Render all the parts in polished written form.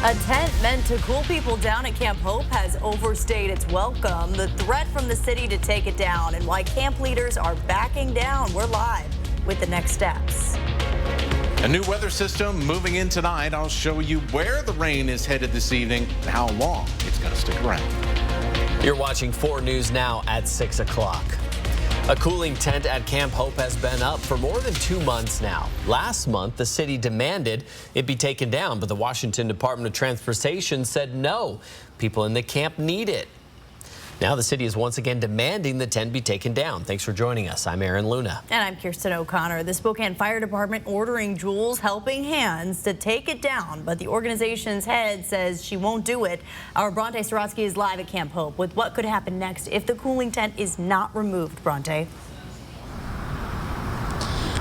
A tent meant to cool people down at Camp Hope has overstayed its welcome. The threat from the city to take it down and why camp leaders are backing down. We're live with the next steps. A new weather system moving in tonight. I'll show you where the rain is headed this evening and how long it's going to stick around. You're watching 4 News Now at 6 o'clock. A cooling tent at Camp Hope has been up for more than 2 months now. Last month, the city demanded it be taken down, but the Washington Department of Transportation said no. People in the camp need it. Now the city is once again demanding the tent be taken down. Thanks for joining us. I'm Aaron Luna. And I'm Kirsten O'Connor. The Spokane Fire Department ordering Jules Helping Hands to take it down, but the organization's head says she won't do it. Our Bronte Sorotsky is live at Camp Hope with what could happen next if the cooling tent is not removed. Bronte.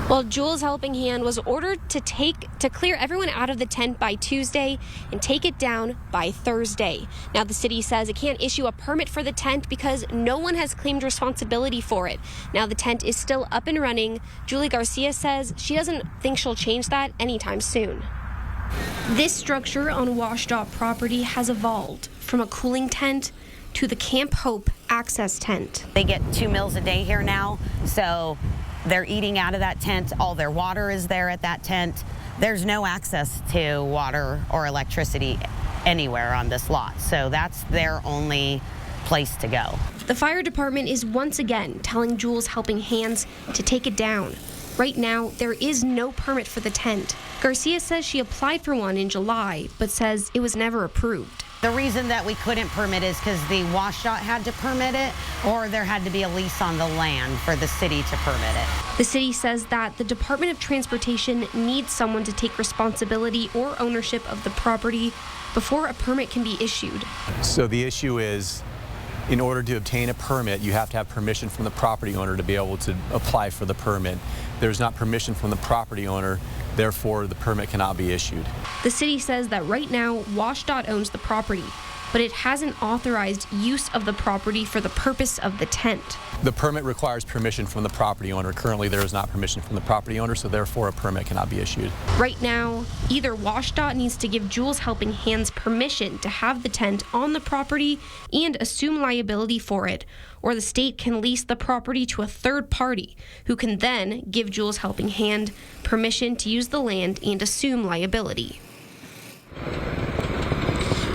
Well, Jules Helping Hand was ordered to clear everyone out of the tent by Tuesday and take it down by Thursday. Now, the city says it can't issue a permit for the tent because no one has claimed responsibility for it. Now, the tent is still up and running. Julie Garcia says she doesn't think she'll change that anytime soon. This structure on WashDOT property has evolved from a cooling tent to the Camp Hope access tent. They get 2 meals a day here now, so they're eating out of that tent. All their water is there at that tent. There's no access to water or electricity anywhere on this lot, so that's their only place to go. The fire department is once again telling Jules Helping Hands to take it down. Right now, there is no permit for the tent. Garcia says she applied for one in July, but says it was never approved. The reason that we couldn't permit is because the WashDOT had to permit it, or there had to be a lease on the land for the city to permit it. The city says that the Department of Transportation needs someone to take responsibility or ownership of the property before a permit can be issued. So the issue is, in order to obtain a permit, you have to have permission from the property owner to be able to apply for the permit. There's not permission from the property owner, therefore the permit cannot be issued. The city says that right now WashDOT owns the property, but it hasn't authorized use of the property for the purpose of the tent. The permit requires permission from the property owner. Currently there is not permission from the property owner, so therefore a permit cannot be issued. Right now, either WashDOT needs to give Jules Helping Hands permission to have the tent on the property and assume liability for it, or the state can lease the property to a third party who can then give Jules Helping Hand permission to use the land and assume liability.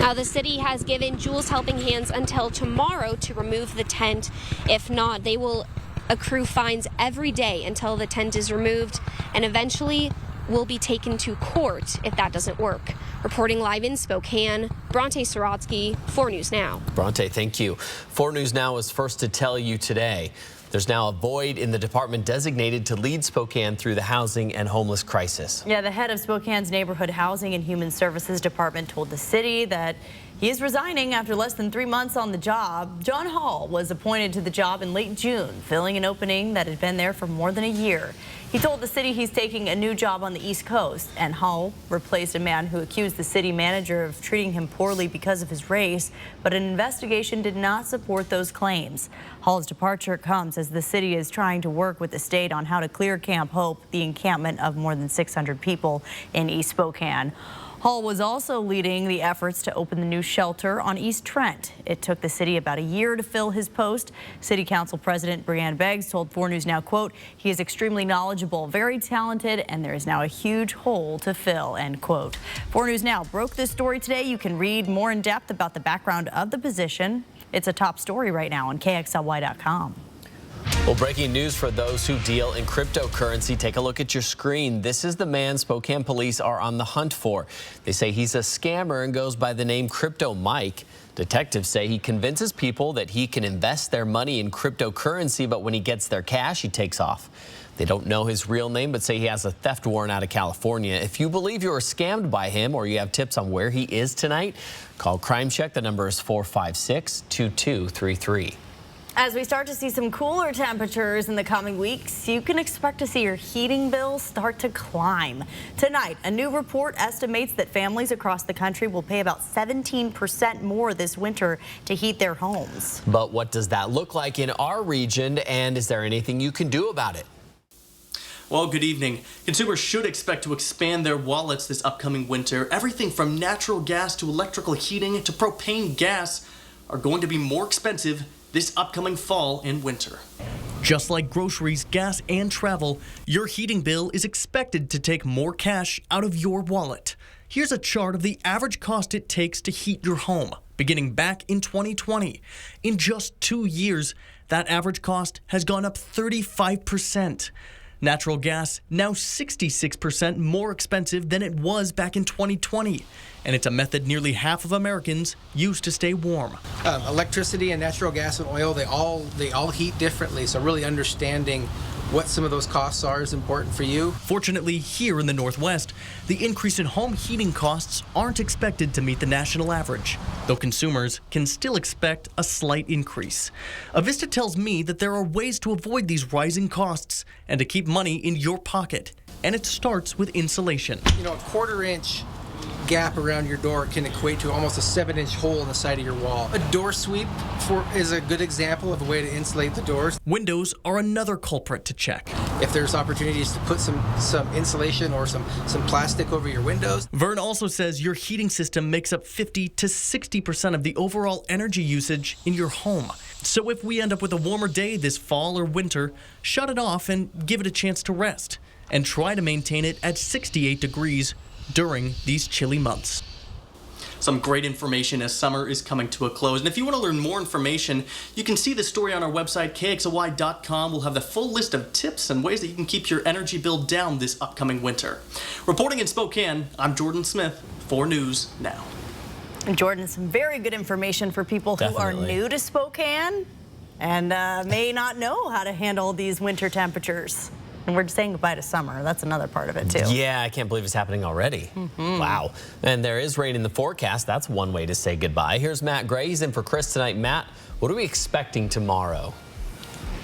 Now, the city has given Jules Helping Hands until tomorrow to remove the tent. If not, they will accrue fines every day until the tent is removed, and eventually will be taken to court if that doesn't work. Reporting live in Spokane, Bronte Sorotsky, 4 News Now. Bronte, thank you. 4 News Now is first to tell you today. There's now a void in the department designated to lead Spokane through the housing and homeless crisis. Yeah, the head of Spokane's Neighborhood Housing and Human Services Department told the city that he is resigning after less than 3 months on the job. John Hall was appointed to the job in late June, filling an opening that had been there for more than a year. He told the city he's taking a new job on the East Coast, and Hall replaced a man who accused the city manager of treating him poorly because of his race, but an investigation did not support those claims. Hall's departure comes as the city is trying to work with the state on how to clear Camp Hope, the encampment of more than 600 people in East Spokane. Hall was also leading the efforts to open the new shelter on East Trent. It took the city about a year to fill his post. City Council President Brianne Beggs told 4 News Now, quote, "He is extremely knowledgeable, very talented, and there is now a huge hole to fill," end quote. 4 News Now broke this story today. You can read more in depth about the background of the position. It's a top story right now on KXLY.com. Well, breaking news for those who deal in cryptocurrency. Take a look at your screen. This is the man Spokane police are on the hunt for. They say he's a scammer and goes by the name Crypto Mike. Detectives say he convinces people that he can invest their money in cryptocurrency, but when he gets their cash, he takes off. They don't know his real name, but say he has a theft warrant out of California. If you believe you were scammed by him or you have tips on where he is tonight, call Crime Check. The number is 456-2233. As we start to see some cooler temperatures in the coming weeks, you can expect to see your heating bills start to climb. Tonight, a new report estimates that families across the country will pay about 17% more this winter to heat their homes. But what does that look like in our region, and is there anything you can do about it? Well, good evening. Consumers should expect to expand their wallets this upcoming winter. Everything from natural gas to electrical heating to propane gas are going to be more expensive this upcoming fall and winter. Just like groceries, gas, and travel, your heating bill is expected to take more cash out of your wallet. Here's a chart of the average cost it takes to heat your home, beginning back in 2020. In just 2 years, that average cost has gone up 35%. Natural gas now 66% more expensive than it was back in 2020. And it's a method nearly half of Americans use to stay warm. Electricity and natural gas and oil, they all heat differently. So really understanding what some of those costs are is important for you. Fortunately, here in the Northwest, the increase in home heating costs aren't expected to meet the national average, though consumers can still expect a slight increase. Avista tells me that there are ways to avoid these rising costs and to keep money in your pocket. And it starts with insulation. You know, a 1/4-inch gap around your door can equate to almost a 7-inch hole in the side of your wall. A door sweep is a good example of a way to insulate the doors. Windows are another culprit to check. If there's opportunities to put some insulation or some plastic over your windows. Vern also says your heating system makes up 50 to 60% of the overall energy usage in your home. So if we end up with a warmer day this fall or winter, shut it off and give it a chance to rest. And try to maintain it at 68 degrees during these chilly months. Some great information as summer is coming to a close. And if you want to learn more information, you can see the story on our website, kxly.com. We'll have the full list of tips and ways that you can keep your energy bill down this upcoming winter. Reporting in Spokane, I'm Jordan Smith for News Now. And Jordan, some very good information for people who are new to Spokane and may not know how to handle these winter temperatures. And we're saying goodbye to summer. That's another part of it, too. Yeah, I can't believe it's happening already. Wow. And there is rain in the forecast. That's one way to say goodbye. Here's Matt Gray. He's in for Chris tonight. Matt, what are we expecting tomorrow?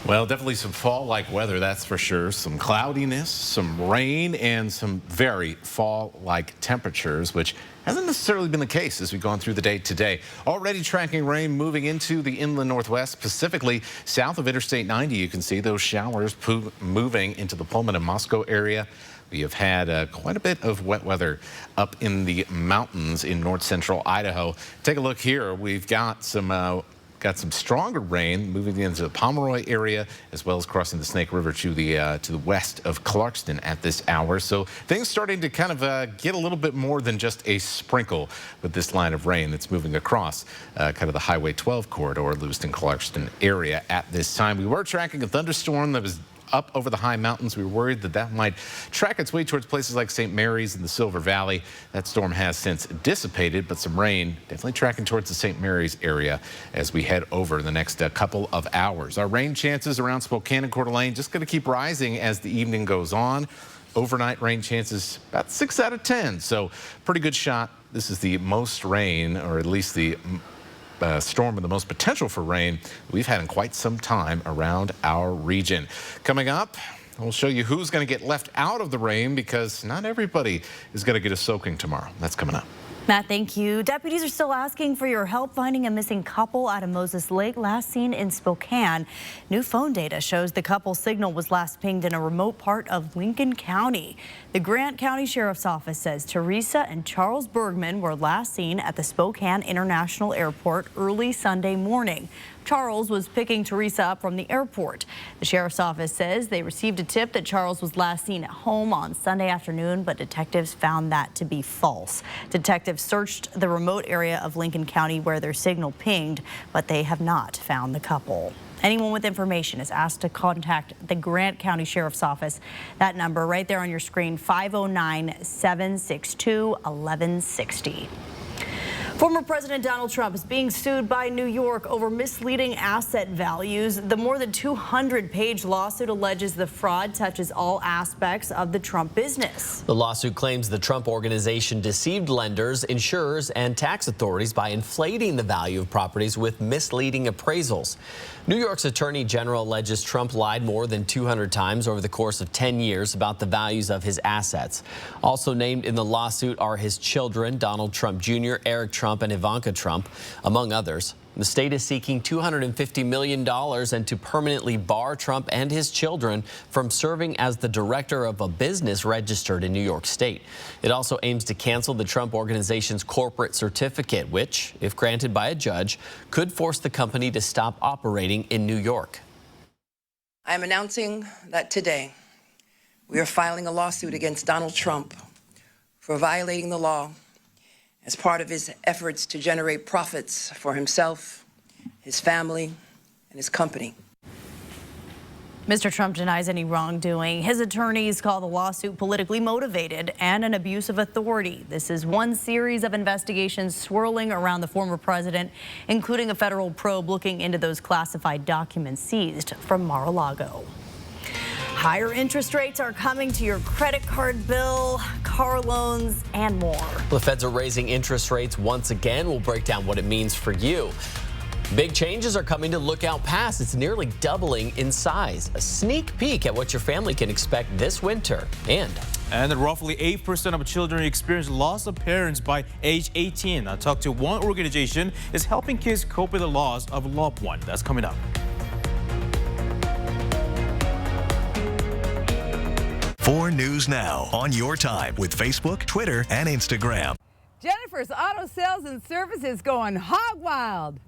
Well, definitely some fall-like weather, that's for sure. Some cloudiness, some rain, and some very fall-like temperatures, which hasn't necessarily been the case as we've gone through the day today. Already tracking rain moving into the inland northwest, specifically south of Interstate 90. You can see those showers moving into the Pullman and Moscow area. We have had quite a bit of wet weather up in the mountains in north central Idaho. Take a look here. We've got some stronger rain moving into the Pomeroy area, as well as crossing the Snake River to the west of Clarkston at this hour. So things starting to kind of get a little bit more than just a sprinkle with this line of rain that's moving across kind of the Highway 12 corridor, Lewiston-Clarkston area at this time. We were tracking a thunderstorm that was up over the high mountains. We were worried that that might track its way towards places like St. Mary's and the Silver Valley. That storm has since dissipated, but some rain definitely tracking towards the St. Mary's area as we head over the next couple of hours. Our rain chances around Spokane and Coeur d'Alene just going to keep rising as the evening goes on. Overnight rain chances about 6 out of 10, so pretty good shot. This is the most rain, or at least the storm with the most potential for rain we've had in quite some time around our region. Coming up, we'll show you who's going to get left out of the rain, because not everybody is going to get a soaking tomorrow. That's coming up. Matt, thank you. Deputies are still asking for your help finding a missing couple out of Moses Lake, last seen in Spokane. New phone data shows the couple's signal was last pinged in a remote part of Lincoln County. The Grant County Sheriff's Office says Teresa and Charles Bergman were last seen at the Spokane International Airport early Sunday morning. Charles was picking Teresa up from the airport. The Sheriff's Office says they received a tip that Charles was last seen at home on Sunday afternoon, but detectives found that to be false. Detectives searched the remote area of Lincoln County where their signal pinged, but they have not found the couple. Anyone with information is asked to contact the Grant County Sheriff's Office. That number right there on your screen, 509-762-1160. Former President Donald Trump is being sued by New York over misleading asset values. The more than 200-page lawsuit alleges the fraud touches all aspects of the Trump business. The lawsuit claims the Trump organization deceived lenders, insurers, and tax authorities by inflating the value of properties with misleading appraisals. New York's Attorney General alleges Trump lied more than 200 times over the course of 10 years about the values of his assets. Also named in the lawsuit are his children, Donald Trump Jr., Eric Trump Trump and Ivanka Trump, among others. The state is seeking $250 million and to permanently bar Trump and his children from serving as the director of a business registered in New York State. It also aims to cancel the Trump Organization's corporate certificate, which, if granted by a judge, could force the company to stop operating in New York. I am announcing that today we are filing a lawsuit against Donald Trump for violating the law as part of his efforts to generate profits for himself, his family, and his company. Mr. Trump denies any wrongdoing. His attorneys call the lawsuit politically motivated and an abuse of authority. This is one series of investigations swirling around the former president, including a federal probe looking into those classified documents seized from Mar-a-Lago. Higher interest rates are coming to your credit card bill, car loans, and more. The feds are raising interest rates once again. We'll break down what it means for you. Big changes are coming to Lookout Pass. It's nearly doubling in size. A sneak peek at what your family can expect this winter. And roughly 8% of children experience loss of parents by age 18. I talked to one organization that's helping kids cope with the loss of a loved one. That's coming up. 4 News Now on your time with Facebook, Twitter, and Instagram. Jennifer's Auto Sales and Service is going hog wild.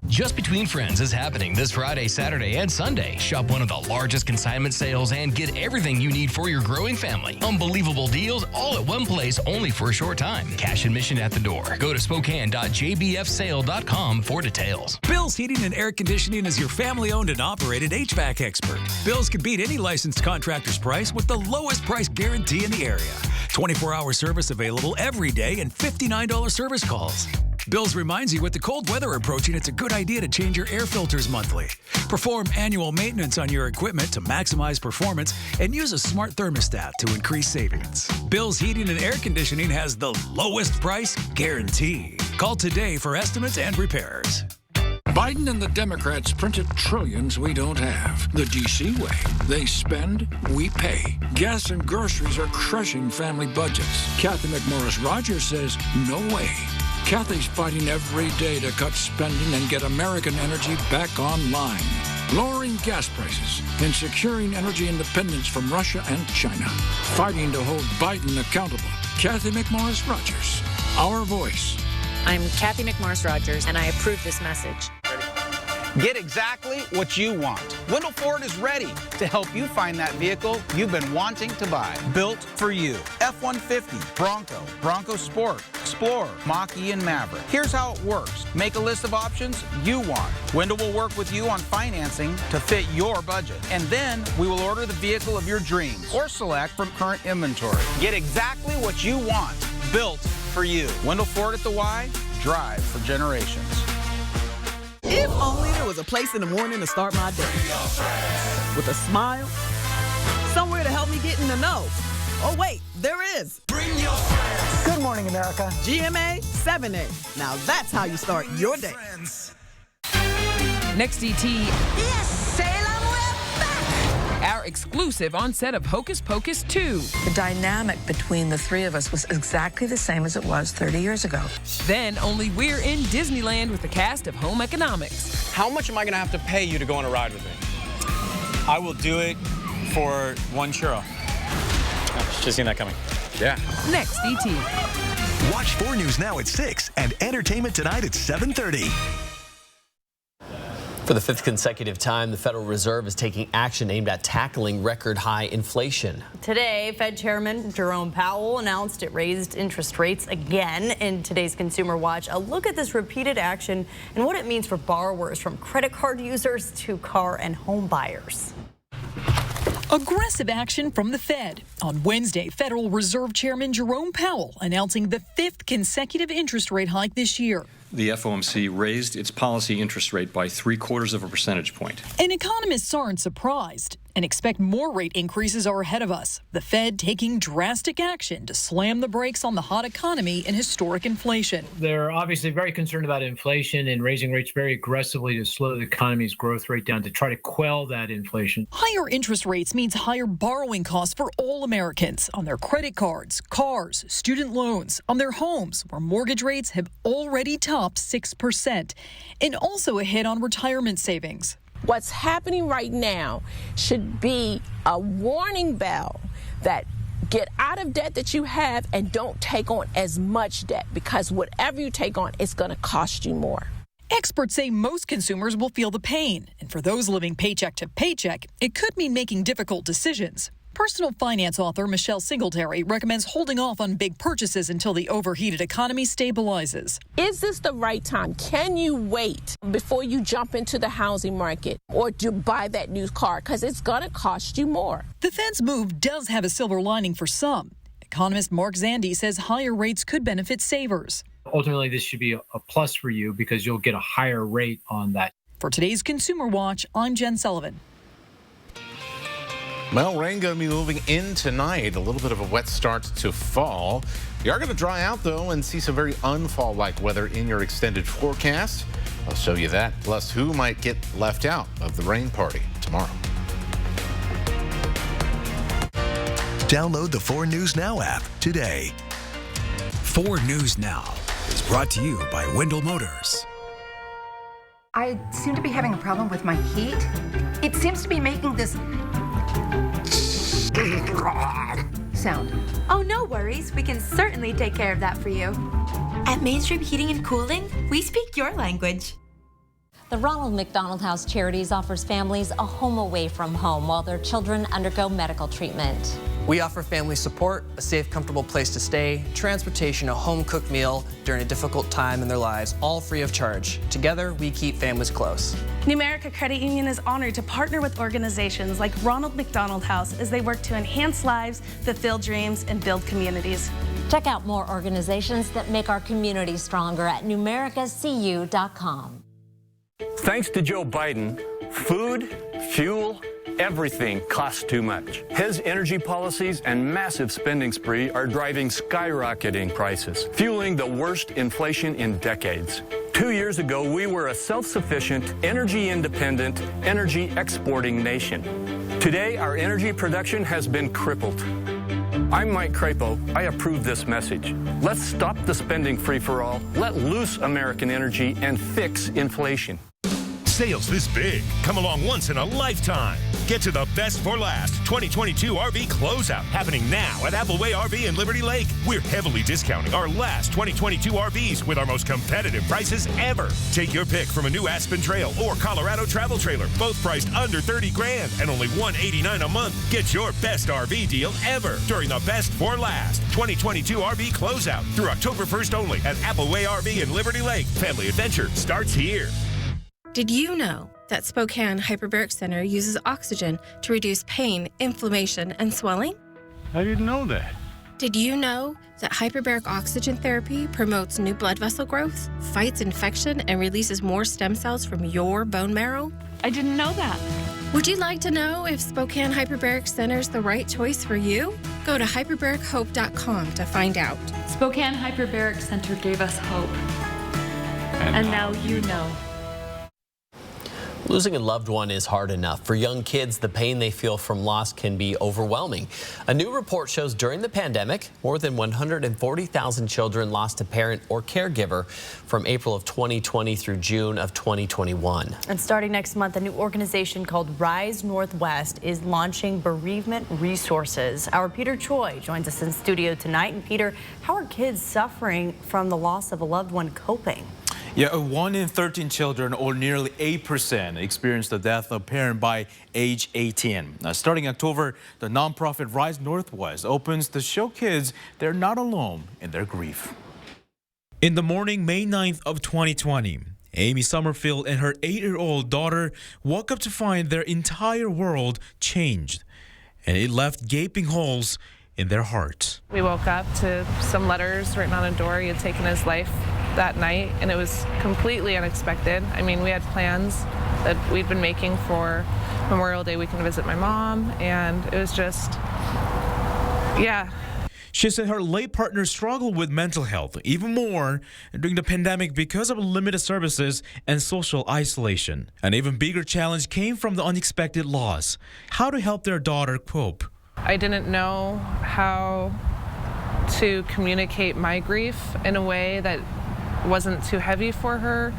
Just Between Friends is happening this Friday, Saturday, and Sunday. Shop one of the largest consignment sales and get everything you need for your growing family. Unbelievable deals all at one place, only for a short time. Cash admission at the door. Go to spokane.jbfsale.com for details. Bill's Heating and Air Conditioning is your family-owned and operated HVAC expert. Bill's can beat any licensed contractor's price with the lowest price guarantee in the area. 24-hour service available every day and $59 service calls. Bill's reminds you with the cold weather approaching, it's a good idea to change your air filters monthly. Perform annual maintenance on your equipment to maximize performance and use a smart thermostat to increase savings. Bill's Heating and Air Conditioning has the lowest price guarantee. Call today for estimates and repairs. Biden and the Democrats printed trillions we don't have. The D.C. way. They spend, we pay. Gas and groceries are crushing family budgets. Kathy McMorris-Rogers says, no way. Kathy's fighting every day to cut spending and get American energy back online. Lowering gas prices and securing energy independence from Russia and China. Fighting to hold Biden accountable. Kathy McMorris-Rogers, our voice. I'm Kathy McMorris-Rogers, and I approve this message. Get exactly what you want. Wendell Ford is ready to help you find that vehicle you've been wanting to buy. Built for you. F-150, Bronco, Bronco Sport, Explorer, Mach-E, and Maverick. Here's how it works. Make a list of options you want. Wendell will work with you on financing to fit your budget. And then we will order the vehicle of your dreams or select from current inventory. Get exactly what you want. Built for you. Wendell Ford at the Y. Drive for generations. If only there was a place in the morning to start my day. With a smile, somewhere to help me get in the know. Oh wait, there is. Bring your friends. Good morning, America. GMA 7A. Now that's how you start your day. Next ET. Yes, Salem, we're back. Our exclusive on set of Hocus Pocus 2. The dynamic between the three of us was exactly the same as it was 30 years ago. Then only we're in Disneyland with the cast of Home Economics. How much am I going to have to pay you to go on a ride with me? I will do it for one churro. Just seen that coming. Yeah. Next ET. Watch 4 News Now at 6 and Entertainment Tonight at 7:30. For the 5th consecutive time, the Federal Reserve is taking action aimed at tackling record-high inflation. Today, Fed Chairman Jerome Powell announced it raised interest rates again. In today's Consumer Watch, a look at this repeated action and what it means for borrowers, from credit card users to car and home buyers. Aggressive action from the Fed. On Wednesday, Federal Reserve Chairman Jerome Powell announcing the 5th consecutive interest rate hike this year. The FOMC raised its policy interest rate by 0.75 percentage point. And economists aren't surprised. and expect more rate increases are ahead of us. The Fed taking drastic action to slam the brakes on the hot economy and historic inflation. They're obviously very concerned about inflation and raising rates very aggressively to slow the economy's growth rate down to try to quell that inflation. Higher interest rates means higher borrowing costs for all Americans on their credit cards, cars, student loans, on their homes, where mortgage rates have already topped 6%, and also a hit on retirement savings. What's happening right now should be a warning bell that get out of debt that you have and don't take on as much debt, because whatever you take on, it's going to cost you more. Experts say most consumers will feel the pain, and for those living paycheck to paycheck, it could mean making difficult decisions. Personal finance author Michelle Singletary recommends holding off on big purchases until the overheated economy stabilizes. Is this the right time? Can you wait before you jump into the housing market or to buy that new car? Because it's going to cost you more. The Fed's move does have a silver lining for some. Economist Mark Zandi says higher rates could benefit savers. Ultimately, this should be a plus for you because you'll get a higher rate on that. For today's Consumer Watch, I'm Jen Sullivan. Well, rain going to be moving in tonight. A little bit of a wet start to fall. You are going to dry out, though, and see some very unfall-like weather in your extended forecast. I'll show you that, plus who might get left out of the rain party tomorrow. Download the 4 News Now app today. 4 News Now is brought to you by Wendell Motors. I seem to be having a problem with my heat. It seems to be making this sound. Oh, no worries. We can certainly take care of that for you. At Mainstream Heating and Cooling, we speak your language. The Ronald McDonald House Charities offers families a home away from home while their children undergo medical treatment. We offer family support, a safe, comfortable place to stay, transportation, a home-cooked meal during a difficult time in their lives, all free of charge. Together, we keep families close. Numerica Credit Union is honored to partner with organizations like Ronald McDonald House as they work to enhance lives, fulfill dreams, and build communities. Check out more organizations that make our community stronger at numericacu.com. Thanks to Joe Biden, food, fuel, everything costs too much. His energy policies and massive spending spree are driving skyrocketing prices, fueling the worst inflation in decades. 2 years ago, we were a self-sufficient, energy-independent, energy-exporting nation. Today, our energy production has been crippled. I'm Mike Crapo. I approve this message. Let's stop the spending free-for-all, let loose American energy, and fix inflation. Sales this big come along once in a lifetime. Get to the best for last 2022 RV closeout happening now at Appleway RV in Liberty Lake. We're heavily discounting our last 2022 RVs with our most competitive prices ever. Take your pick from a new Aspen Trail or Colorado travel trailer, both priced under $30,000 and only $189 a month. Get your best RV deal ever during the best for last 2022 RV closeout through October 1st only at Appleway RV in Liberty Lake. Family adventure starts here. Did you know that Spokane Hyperbaric Center uses oxygen to reduce pain, inflammation, and swelling? I didn't know that. Did you know that hyperbaric oxygen therapy promotes new blood vessel growth, fights infection, and releases more stem cells from your bone marrow? I didn't know that. Would you like to know if Spokane Hyperbaric Center is the right choice for you? Go to hyperbarichope.com to find out. Spokane Hyperbaric Center gave us hope. And now you know. Losing a loved one is hard enough. For young kids, the pain they feel from loss can be overwhelming. A new report shows during the pandemic, more than 140,000 children lost a parent or caregiver from April of 2020 through June of 2021. And starting next month, a new organization called Rise Northwest is launching bereavement resources. Our Peter Choi joins us in studio tonight. And Peter, how are kids suffering from the loss of a loved one coping? Yeah, 1 in 13 children, or nearly 8%, experience the death of a parent by age 18. Now, starting October, the nonprofit Rise Northwest opens to show kids they're not alone in their grief. In the morning, May 9th of 2020, Amy Summerfield and her 8-year-old daughter woke up to find their entire world changed, and it left gaping holes in their hearts. We woke up to some letters written on a door. He had taken his life that night, and it was completely unexpected. I mean, we had plans that we'd been making for Memorial Day weekend to visit my mom, and it was just, yeah. She said her late partner struggled with mental health even more during the pandemic because of limited services and social isolation. An even bigger challenge came from the unexpected loss. How to help their daughter cope. I didn't know how to communicate my grief in a way that wasn't too heavy for her.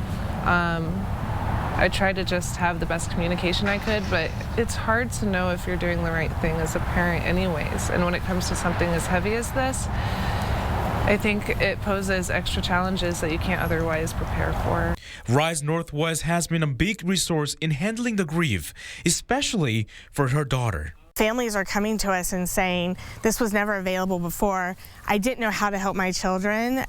I tried to just have the best communication I could, but it's hard to know if you're doing the right thing as a parent anyways. And when it comes to something as heavy as this, I think it poses extra challenges that you can't otherwise prepare for. Rise Northwest has been a big resource in handling the grief, especially for her daughter. Families are coming to us and saying, this was never available before. I didn't know how to help my children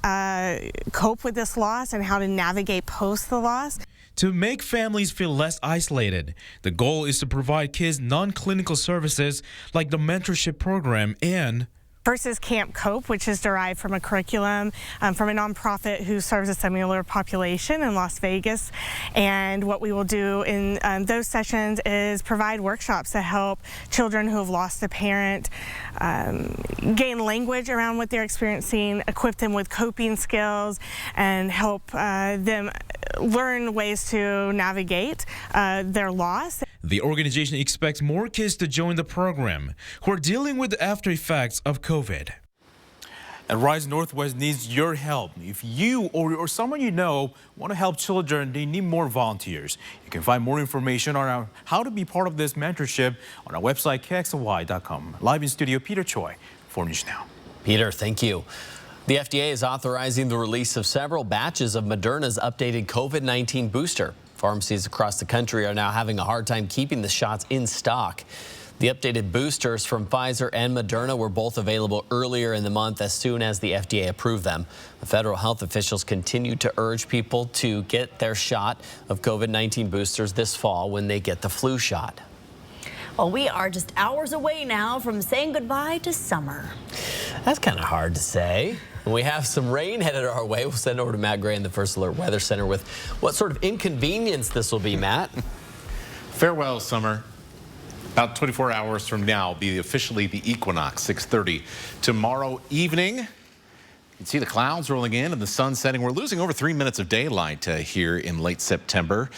cope with this loss and how to navigate post the loss. To make families feel less isolated, the goal is to provide kids non-clinical services like the mentorship program and First is Camp Cope, which is derived from a curriculum from a nonprofit who serves a similar population in Las Vegas. And what we will do in those sessions is provide workshops to help children who have lost a parent gain language around what they're experiencing, equip them with coping skills, and help them learn ways to navigate their loss. The organization expects more kids to join the program who are dealing with the after effects of COVID. And Rise Northwest needs your help. If you or someone you know want to help children, they need more volunteers. You can find more information on how to be part of this mentorship on our website, KXLY.com. Live in studio, Peter Choi, 4 News Now. Peter, thank you. The FDA is authorizing the release of several batches of Moderna's updated COVID-19 booster. Pharmacies across the country are now having a hard time keeping the shots in stock. The updated boosters from Pfizer and Moderna were both available earlier in the month as soon as the FDA approved them. The federal health officials continue to urge people to get their shot of COVID-19 boosters this fall when they get the flu shot. Well, we are just hours away now from saying goodbye to summer. That's kind of hard to say. We have some rain headed our way. We'll send over to Matt Gray in the First Alert Weather Center with what sort of inconvenience this will be, Matt. Farewell, summer. About 24 hours from now will be officially the equinox, 6:30 tomorrow evening. You can see the clouds rolling in and the sun setting. We're losing over 3 minutes of daylight here in late September.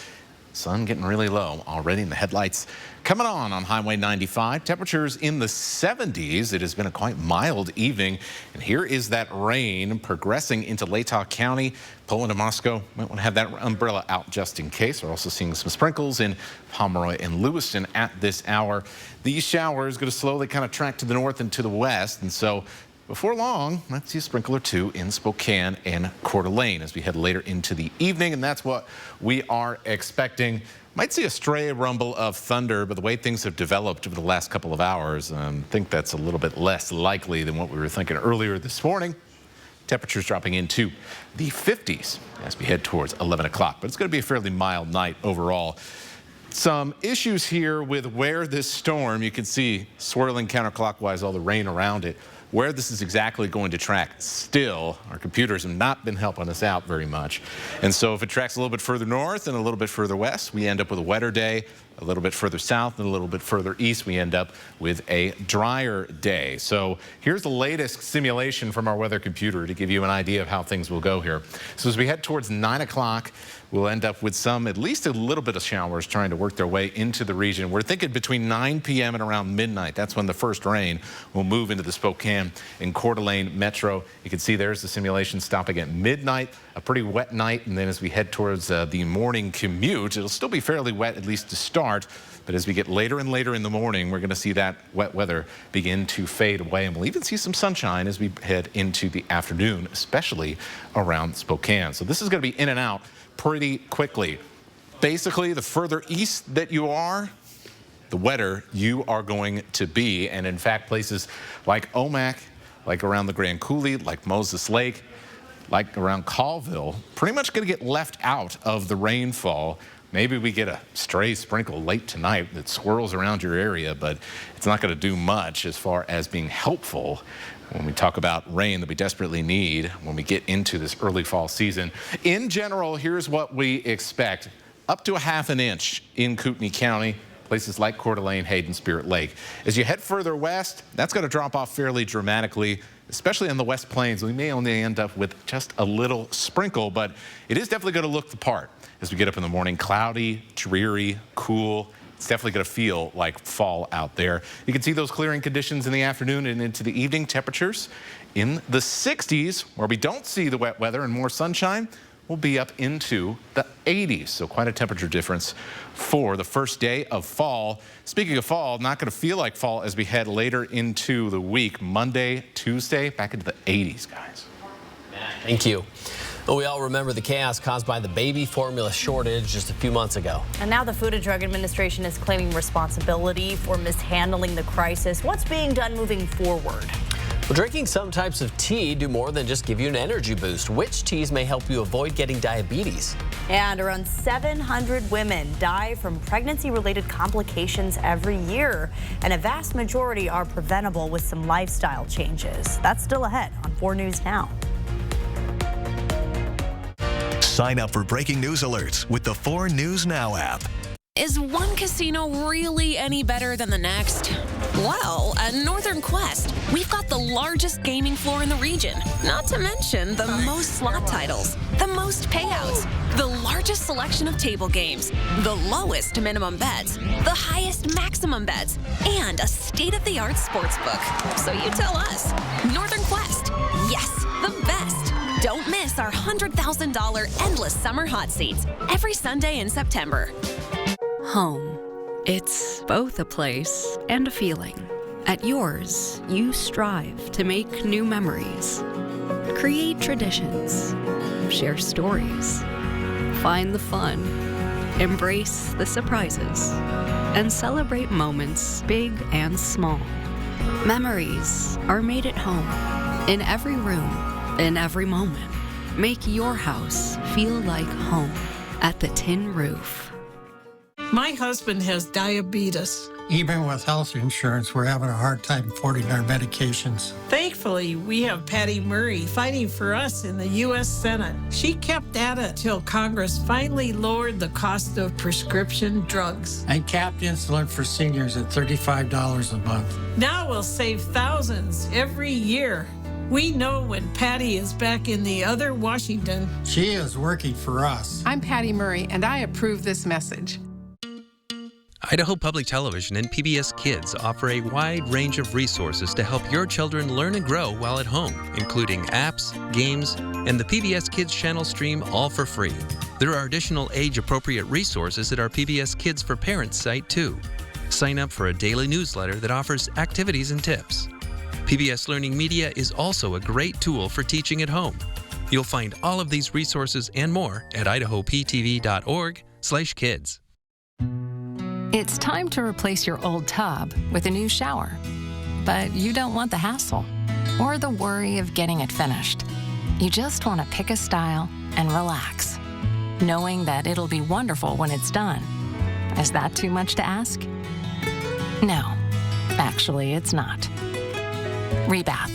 Sun getting really low already, and the headlights coming on Highway 95. Temperatures in the 70s. It has been a quite mild evening, and here is that rain progressing into Latah County. Poland and Moscow might want to have that umbrella out just in case. We're also seeing some sprinkles in Pomeroy and Lewiston at this hour. These showers going to slowly kind of track to the north and to the west, and so before long, let's see a sprinkle or two in Spokane and Coeur d'Alene as we head later into the evening, and that's what we are expecting. Might see a stray rumble of thunder, but the way things have developed over the last couple of hours, I think that's a little bit less likely than what we were thinking earlier this morning. Temperatures dropping into the 50s as we head towards 11 o'clock, but it's going to be a fairly mild night overall. Some issues here with where this storm, you can see swirling counterclockwise, all the rain around it. Where this is exactly going to track still, our computers have not been helping us out very much. And so if it tracks a little bit further north and a little bit further west, we end up with a wetter day. A little bit further south and a little bit further east, we end up with a drier day. So here's the latest simulation from our weather computer to give you an idea of how things will go here. So as we head towards 9 o'clock, we'll end up with at least a little bit of showers trying to work their way into the region. We're thinking between 9 p.m. and around midnight. That's when the first rain will move into the Spokane and Coeur d'Alene metro. You can see there's the simulation stopping at midnight, a pretty wet night. And then as we head towards the morning commute, it'll still be fairly wet, at least to start. But as we get later and later in the morning, we're going to see that wet weather begin to fade away. And we'll even see some sunshine as we head into the afternoon, especially around Spokane. So this is going to be in and out pretty quickly. Basically, the further east that you are, the wetter you are going to be. And in fact, places like Omak, like around the Grand Coulee, like Moses Lake, like around Colville, pretty much going to get left out of the rainfall. Maybe we get a stray sprinkle late tonight that swirls around your area, but it's not going to do much as far as being helpful when we talk about rain that we desperately need when we get into this early fall season. In general, here's what we expect. Up to a ½ inch in Kootenai County, places like Coeur d'Alene, Hayden, Spirit Lake. As you head further west, that's going to drop off fairly dramatically, especially on the West Plains. We may only end up with just a little sprinkle, but it is definitely going to look the part as we get up in the morning. Cloudy, dreary, cool. It's definitely going to feel like fall out there. You can see those clearing conditions in the afternoon and into the evening. Temperatures in the 60s, where we don't see the wet weather and more sunshine, will be up into the 80s. So quite a temperature difference for the first day of fall. Speaking of fall, not going to feel like fall as we head later into the week. Monday, Tuesday, back into the 80s, guys. Thank you. Well, we all remember the chaos caused by the baby formula shortage just a few months ago. And now the Food and Drug Administration is claiming responsibility for mishandling the crisis. What's being done moving forward? Well, drinking some types of tea do more than just give you an energy boost. Which teas may help you avoid getting diabetes? And around 700 women die from pregnancy-related complications every year, and a vast majority are preventable with some lifestyle changes. That's still ahead on 4 News Now. Sign up for breaking news alerts with the 4 News Now app. Is one casino really any better than the next? Well, at Northern Quest, we've got the largest gaming floor in the region, not to mention the most slot titles, the most payouts, the largest selection of table games, the lowest minimum bets, the highest maximum bets, and a state-of-the-art sports book. So you tell us. Northern Quest, yes, the best. Don't miss our $100,000 endless summer hot seats every Sunday in September. Home. It's both a place and a feeling. At yours, you strive to make new memories, create traditions, share stories, find the fun, embrace the surprises, and celebrate moments big and small. Memories are made at home, in every room, in every moment. Make your house feel like home at the Tin Roof. My husband has diabetes. Even with health insurance, we're having a hard time affording our medications. Thankfully, we have Patty Murray fighting for us in the U.S. Senate. She kept at it till Congress finally lowered the cost of prescription drugs. And capped insulin for seniors at $35 a month. Now we'll save thousands every year. We know when Patty is back in the other Washington. She is working for us. I'm Patty Murray, and I approve this message. Idaho Public Television and PBS Kids offer a wide range of resources to help your children learn and grow while at home, including apps, games, and the PBS Kids channel stream, all for free. There are additional age-appropriate resources at our PBS Kids for Parents site, too. Sign up for a daily newsletter that offers activities and tips. PBS Learning Media is also a great tool for teaching at home. You'll find all of these resources and more at idahoptv.org/kids. It's time to replace your old tub with a new shower, but you don't want the hassle or the worry of getting it finished. You just want to pick a style and relax, knowing that it'll be wonderful when it's done. Is that too much to ask? No, actually it's not. Rebath,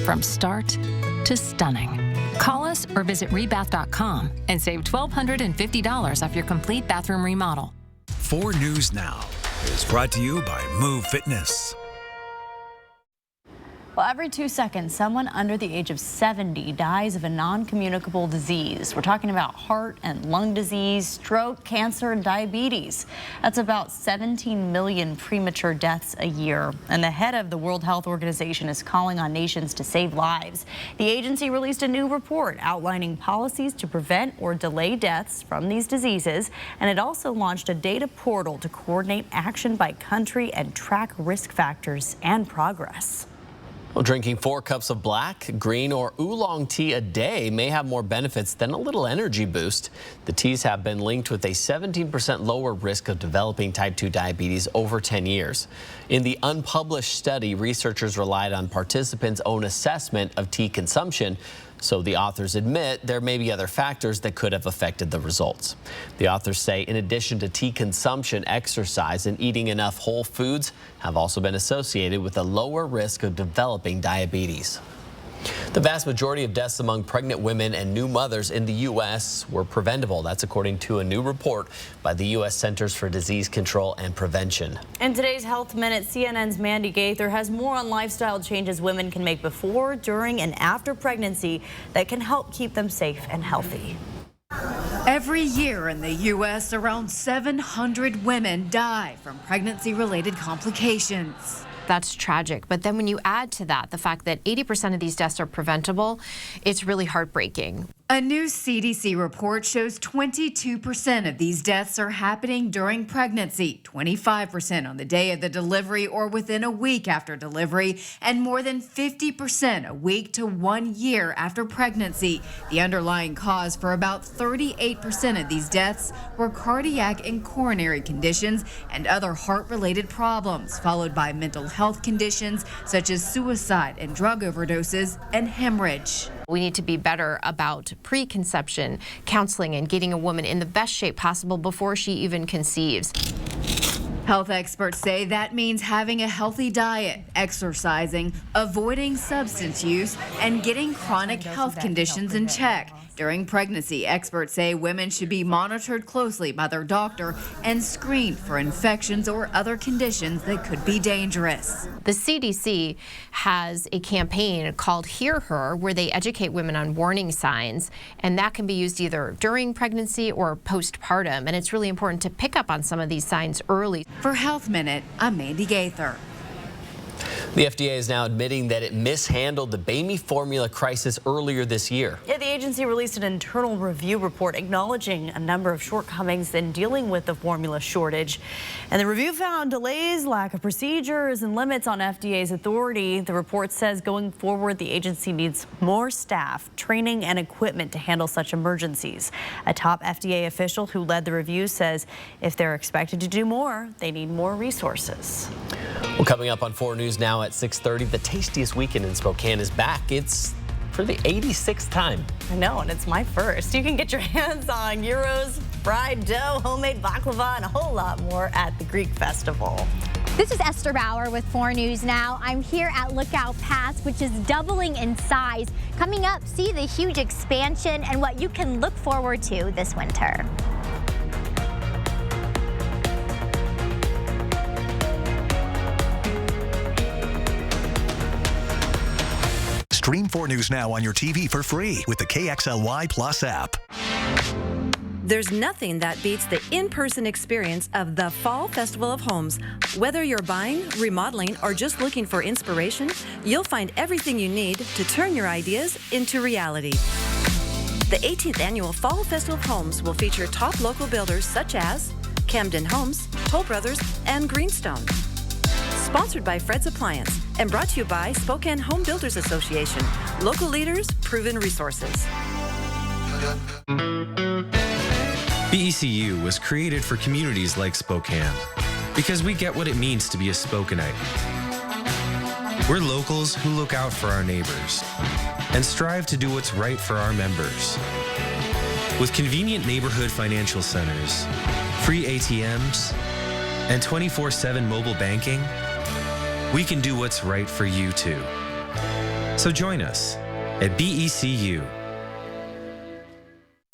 from start to stunning. Call us or visit rebath.com and save $1,250 off your complete bathroom remodel. 4 News Now is brought to you by Move Fitness. Well, every 2 seconds, someone under the age of 70 dies of a non-communicable disease. We're talking about heart and lung disease, stroke, cancer, and diabetes. That's about 17 million premature deaths a year. And the head of the World Health Organization is calling on nations to save lives. The agency released a new report outlining policies to prevent or delay deaths from these diseases. And it also launched a data portal to coordinate action by country and track risk factors and progress. Well, drinking 4 cups of black, green, or oolong tea a day may have more benefits than a little energy boost. The teas have been linked with a 17% lower risk of developing type 2 diabetes over 10 years. In the unpublished study, researchers relied on participants' own assessment of tea consumption, so the authors admit there may be other factors that could have affected the results. The authors say in addition to tea consumption, exercise and eating enough whole foods have also been associated with a lower risk of developing diabetes. The vast majority of deaths among pregnant women and new mothers in the U.S. were preventable. That's according to a new report by the U.S. Centers for Disease Control and Prevention. In today's Health Minute, CNN's Mandy Gaither has more on lifestyle changes women can make before, during, and after pregnancy that can help keep them safe and healthy. Every year in the U.S., around 700 women die from pregnancy-related complications. That's tragic. But then when you add to that the fact that 80% of these deaths are preventable, it's really heartbreaking. A new CDC report shows 22% of these deaths are happening during pregnancy, 25% on the day of the delivery or within a week after delivery, and more than 50% a week to 1 year after pregnancy. The underlying cause for about 38% of these deaths were cardiac and coronary conditions and other heart-related problems, followed by mental health conditions such as suicide and drug overdoses and hemorrhage. We need to be better about preconception counseling and getting a woman in the best shape possible before she even conceives. Health experts say that means having a healthy diet, exercising, avoiding substance use, and getting chronic health conditions in check. During pregnancy, experts say women should be monitored closely by their doctor and screened for infections or other conditions that could be dangerous. The CDC has a campaign called Hear Her, where they educate women on warning signs, and that can be used either during pregnancy or postpartum, and it's really important to pick up on some of these signs early. For Health Minute, I'm Mandy Gaither. The FDA is now admitting that it mishandled the baby formula crisis earlier this year. Yeah, the agency released an internal review report acknowledging a number of shortcomings in dealing with the formula shortage. And the review found delays, lack of procedures, and limits on FDA's authority. The report says going forward, the agency needs more staff, training, and equipment to handle such emergencies. A top FDA official who led the review says if they're expected to do more, they need more resources. Well, coming up on 4 News Now at 6:30, the tastiest weekend in Spokane is back. It's for the 86th time. I know, and it's my first. You can get your hands on gyros, fried dough, homemade baklava, and a whole lot more at the Greek Festival. This is Esther Bauer with 4 News Now. I'm here at Lookout Pass, which is doubling in size. Coming up, see the huge expansion and what you can look forward to this winter. Stream 4 News Now on your TV for free with the KXLY Plus app. There's nothing that beats the in-person experience of the Fall Festival of Homes. Whether you're buying, remodeling, or just looking for inspiration, you'll find everything you need to turn your ideas into reality. The 18th Annual Fall Festival of Homes will feature top local builders such as Camden Homes, Toll Brothers, and Greenstone. Sponsored by Fred's Appliance and brought to you by Spokane Home Builders Association. Local leaders, proven resources. BECU was created for communities like Spokane because we get what it means to be a Spokanite. We're locals who look out for our neighbors and strive to do what's right for our members. With convenient neighborhood financial centers, free ATMs, and 24/7 mobile banking, we can do what's right for you too. So join us at BECU.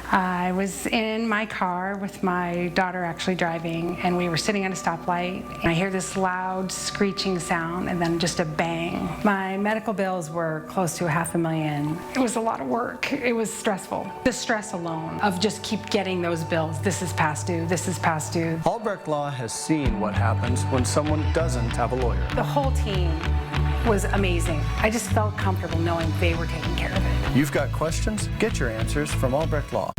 I was in my car with my daughter actually driving, and we were sitting at a stoplight, and I hear this loud screeching sound and then just a bang. My medical bills were close to $500,000. It was a lot of work. It was stressful. The stress alone of just keep getting those bills. This is past due, this is past due. Albrecht Law has seen what happens when someone doesn't have a lawyer. The whole team was amazing. I just felt comfortable knowing they were taking care of it. You've got questions? Get your answers from Albrecht Law.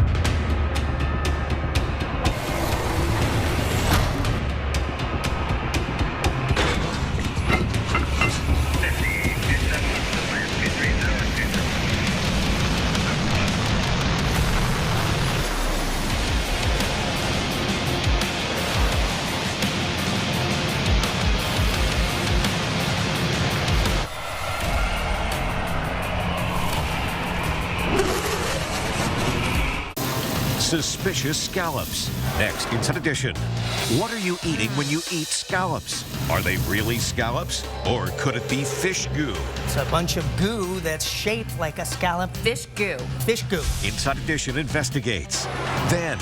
Suspicious scallops. Next, Inside Edition. What are you eating when you eat scallops? Are they really scallops? Or could it be fish goo? It's a bunch of goo that's shaped like a scallop. Fish goo. Fish goo. Inside Edition investigates. Then,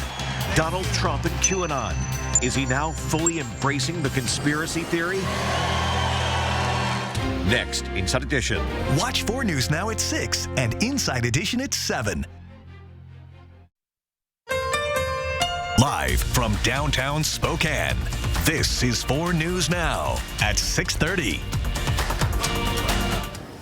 Donald Trump and QAnon. Is he now fully embracing the conspiracy theory? Next, Inside Edition. Watch 4 News now at 6 and Inside Edition at 7. Live from downtown Spokane, this is 4 News Now at 6:30.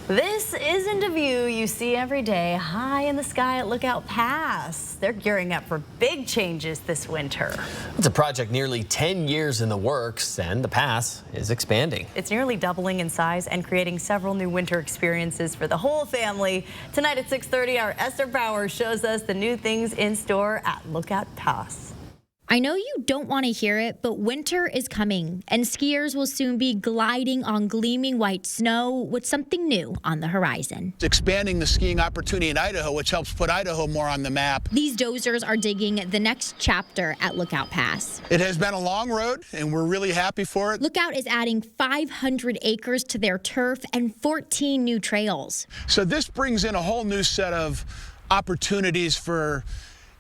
This isn't a view you see every day high in the sky at Lookout Pass. They're gearing up for big changes this winter. It's a project nearly 10 years in the works, and the pass is expanding. It's nearly doubling in size and creating several new winter experiences for the whole family. Tonight at 6:30, our Esther Bauer shows us the new things in store at Lookout Pass. I know you don't want to hear it, but winter is coming, and skiers will soon be gliding on gleaming white snow with something new on the horizon. It's expanding the skiing opportunity in Idaho, which helps put Idaho more on the map. These dozers are digging the next chapter at Lookout Pass. It has been a long road, and we're really happy for it. Lookout is adding 500 acres to their turf and 14 new trails. So this brings in a whole new set of opportunities for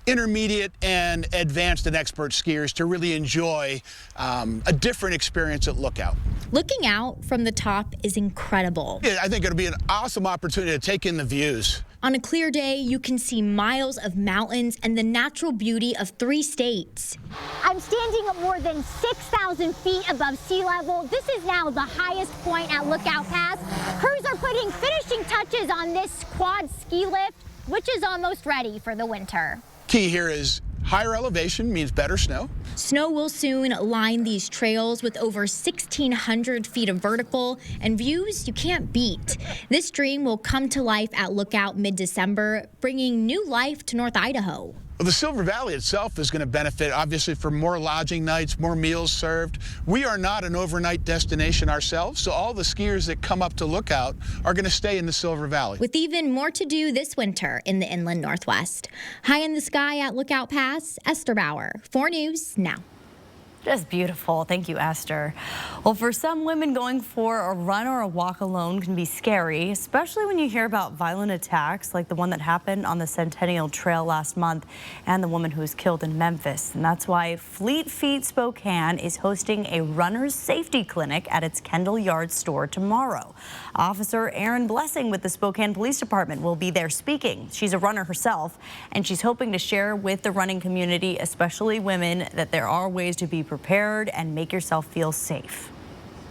intermediate and advanced and expert skiers to really enjoy a different experience at Lookout. Looking out from the top is incredible. Yeah, I think it'll be an awesome opportunity to take in the views. On a clear day, you can see miles of mountains and the natural beauty of 3 states. I'm standing at more than 6,000 feet above sea level. This is now the highest point at Lookout Pass. Crews are putting finishing touches on this quad ski lift, which is almost ready for the winter. Key here is higher elevation means better snow. Snow will soon line these trails with over 1,600 feet of vertical and views you can't beat. This dream will come to life at Lookout mid-December, bringing new life to North Idaho. Well, the Silver Valley itself is going to benefit, obviously, from more lodging nights, more meals served. We are not an overnight destination ourselves, so all the skiers that come up to Lookout are going to stay in the Silver Valley. With even more to do this winter in the inland Northwest. High in the sky at Lookout Pass, Esther Bauer, 4 News Now. Just beautiful. Thank you, Esther. Well, for some women, going for a run or a walk alone can be scary, especially when you hear about violent attacks like the one that happened on the Centennial Trail last month and the woman who was killed in Memphis. And that's why Fleet Feet Spokane is hosting a runner's safety clinic at its Kendall Yard store tomorrow. Officer Erin Blessing with the Spokane Police Department will be there speaking. She's a runner herself, and she's hoping to share with the running community, especially women, that there are ways to be prepared and make yourself feel safe.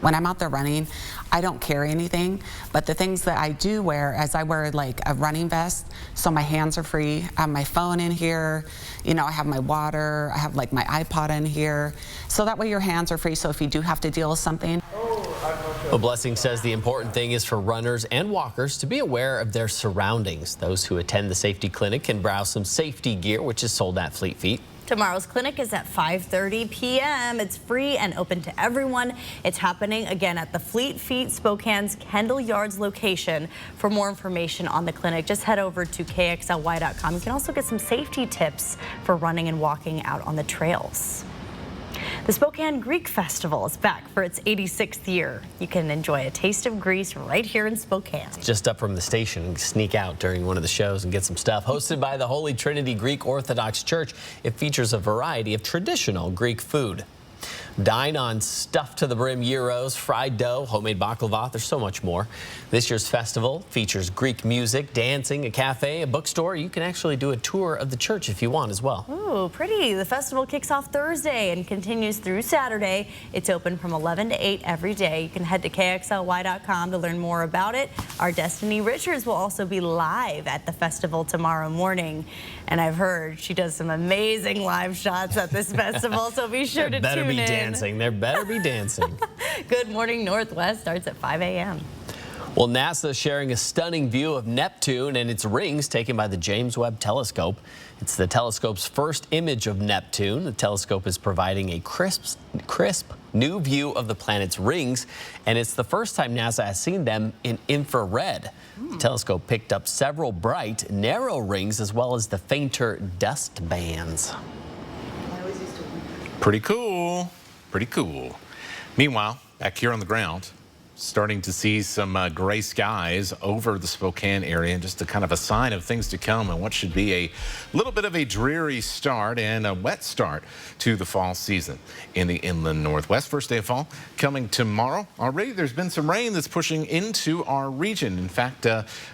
When I'm out there running, I don't carry anything, but the things that I do wear is I wear like a running vest, so my hands are free. I have my phone in here, you know, I have my water, I have like my iPod in here, so that way your hands are free, so if you do have to deal with something. Well, Blessing says the important thing is for runners and walkers to be aware of their surroundings. Those who attend the safety clinic can browse some safety gear, which is sold at Fleet Feet. Tomorrow's clinic is at 5:30 p.m. It's free and open to everyone. It's happening again at the Fleet Feet Spokane's Kendall Yards location. For more information on the clinic, just head over to KXLY.com. You can also get some safety tips for running and walking out on the trails. The Spokane Greek Festival is back for its 86th year. You can enjoy a taste of Greece right here in Spokane. Just up from the station, sneak out during one of the shows and get some stuff. Hosted by the Holy Trinity Greek Orthodox Church, it features a variety of traditional Greek food. Dine on stuffed to the brim gyros, fried dough, homemade baklava. There's so much more. This year's festival features Greek music, dancing, a cafe, a bookstore. You can actually do a tour of the church if you want as well. Ooh, pretty. The festival kicks off Thursday and continues through Saturday. It's open from 11 to 8 every day. You can head to KXLY.com to learn more about it. Our Destiny Richards will also be live at the festival tomorrow morning. And I've heard she does some amazing live shots at this festival, so be sure to tune in. Dancing. There better be dancing. Good Morning Northwest starts at 5 a.m. Well, NASA is sharing a stunning view of Neptune and its rings taken by the James Webb Telescope. It's the telescope's first image of Neptune. The telescope is providing a crisp new view of the planet's rings, and it's the first time NASA has seen them in infrared. The telescope picked up several bright, narrow rings as well as the fainter dust bands. Pretty cool. pretty cool. Meanwhile, back here on the ground, starting to see some gray skies over the Spokane area, and just a kind of a sign of things to come and what should be a little bit of a dreary start and a wet start to the fall season in the inland Northwest. First day of fall coming tomorrow. Already there's been some rain that's pushing into our region. In fact,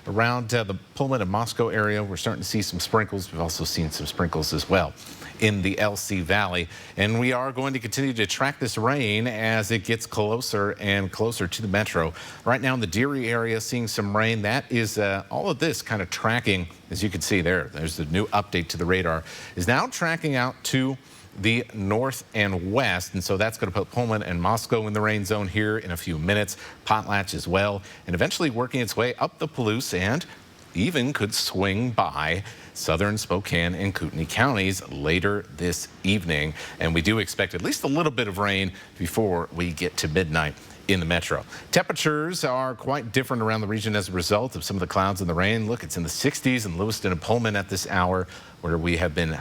around the Pullman and Moscow area, we're starting to see some sprinkles. We've also seen some sprinkles as well in the LC Valley, and we are going to continue to track this rain as it gets closer and closer to the metro. Right now in the Deary area, seeing some rain. That is all of this kind of tracking, as you can see there's the new update to the radar, is now tracking out to the north and west, and so that's going to put Pullman and Moscow in the rain zone here in a few minutes, Potlatch as well, and eventually working its way up the Palouse and even could swing by southern Spokane and Kootenai counties later this evening. And we do expect at least a little bit of rain before we get to midnight in the metro. Temperatures are quite different around the region as a result of some of the clouds and the rain. Look, it's in the 60s in Lewiston and Pullman at this hour, where we have been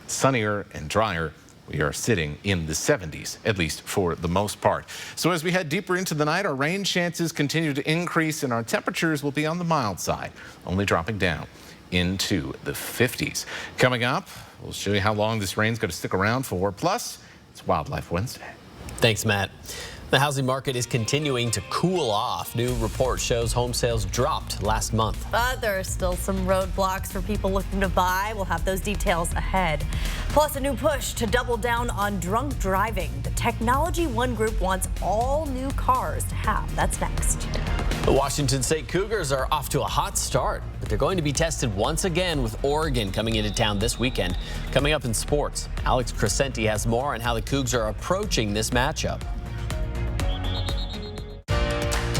sunnier and drier. We are sitting in the 70s, at least for the most part. So as we head deeper into the night, our rain chances continue to increase and our temperatures will be on the mild side, only dropping down into the 50s. Coming up, we'll show you how long this rain's going to stick around for. Plus, it's Wildlife Wednesday. Thanks, Matt. The housing market is continuing to cool off. New report shows home sales dropped last month. But there are still some roadblocks for people looking to buy. We'll have those details ahead. Plus, a new push to double down on drunk driving. The technology one group wants all new cars to have. That's next. The Washington State Cougars are off to a hot start, but they're going to be tested once again with Oregon coming into town this weekend. Coming up in sports, Alex Crescenti has more on how the Cougs are approaching this matchup.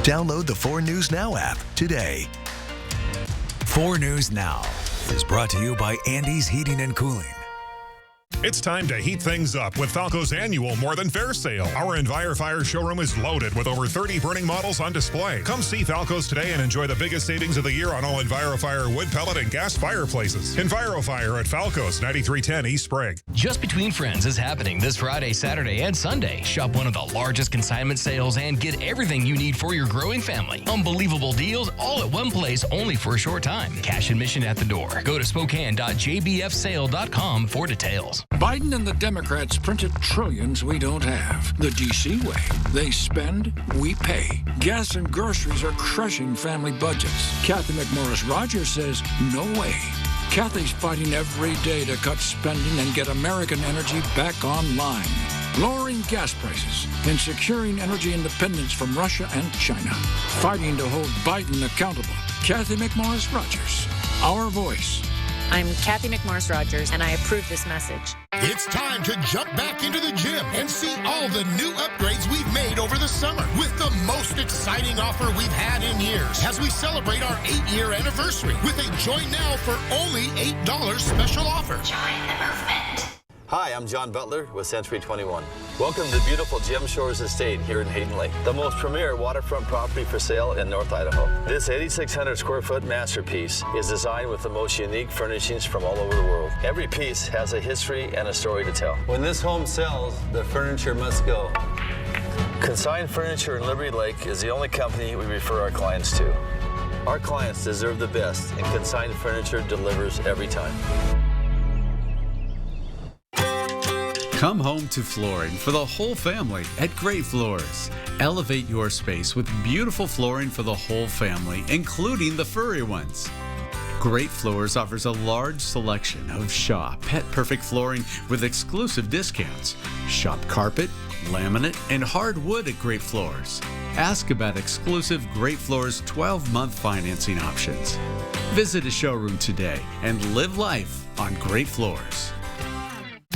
Download the 4 News Now app today. 4 News Now is brought to you by Andy's Heating and Cooling. It's time to heat things up with Falco's annual More Than Fair sale. Our EnviroFire showroom is loaded with over 30 burning models on display. Come see Falco's today and enjoy the biggest savings of the year on all EnviroFire wood pellet and gas fireplaces. EnviroFire at Falco's, 9310 East Sprague. Just Between Friends is happening this Friday, Saturday, and Sunday. Shop one of the largest consignment sales and get everything you need for your growing family. Unbelievable deals all at one place, only for a short time. Cash admission at the door. Go to spokane.jbfsale.com for details. Biden and the Democrats printed trillions we don't have. The D.C. way. They spend, we pay. Gas and groceries are crushing family budgets. Kathy McMorris Rogers says, no way. Kathy's fighting every day to cut spending and get American energy back online. Lowering gas prices and securing energy independence from Russia and China. Fighting to hold Biden accountable. Kathy McMorris Rogers, our voice. I'm Kathy McMorris Rogers, and I approve this message. It's time to jump back into the gym and see all the new upgrades we've made over the summer with the most exciting offer we've had in years as we celebrate our 8-year anniversary with a Join Now for only $8 special offer. Join the movement. Hi, I'm John Butler with Century 21. Welcome to beautiful Gem Shores Estate here in Hayden Lake, the most premier waterfront property for sale in North Idaho. This 8,600 square foot masterpiece is designed with the most unique furnishings from all over the world. Every piece has a history and a story to tell. When this home sells, the furniture must go. Consigned Furniture in Liberty Lake is the only company we refer our clients to. Our clients deserve the best, and Consigned Furniture delivers every time. Come home to flooring for the whole family at Great Floors. Elevate your space with beautiful flooring for the whole family, including the furry ones. Great Floors offers a large selection of Shaw Pet Perfect flooring with exclusive discounts. Shop carpet, laminate, and hardwood at Great Floors. Ask about exclusive Great Floors 12-month financing options. Visit a showroom today and live life on Great Floors.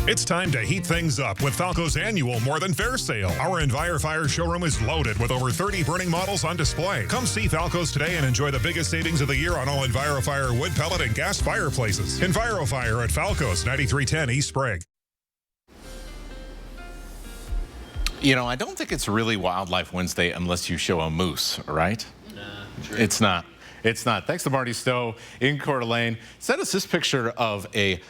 It's time to heat things up with Falco's annual More Than Fair sale. Our EnviroFire showroom is loaded with over 30 burning models on display. Come see Falco's today and enjoy the biggest savings of the year on all EnviroFire wood pellet and gas fireplaces. EnviroFire at Falco's, 9310 East Sprague. You know, I don't think it's really Wildlife Wednesday unless you show a moose, right? True. It's not. It's not. Thanks to Marty Stowe in Coeur d'Alene. Sent us this picture of a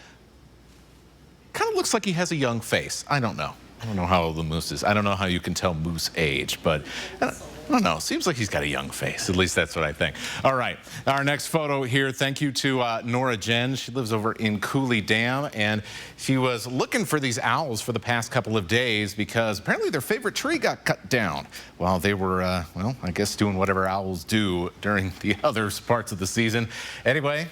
kind of looks like he has a young face. I don't know. I don't know how old the moose is. I don't know how you can tell moose age, but I don't know. Seems like he's got a young face. At least that's what I think. All right. Our next photo here. Thank you to Nora Jen. She lives over in Cooley Dam, and she was looking for these owls for the past couple of days because apparently their favorite tree got cut down while they were, well, I guess doing whatever owls do during the other parts of the season. Anyway,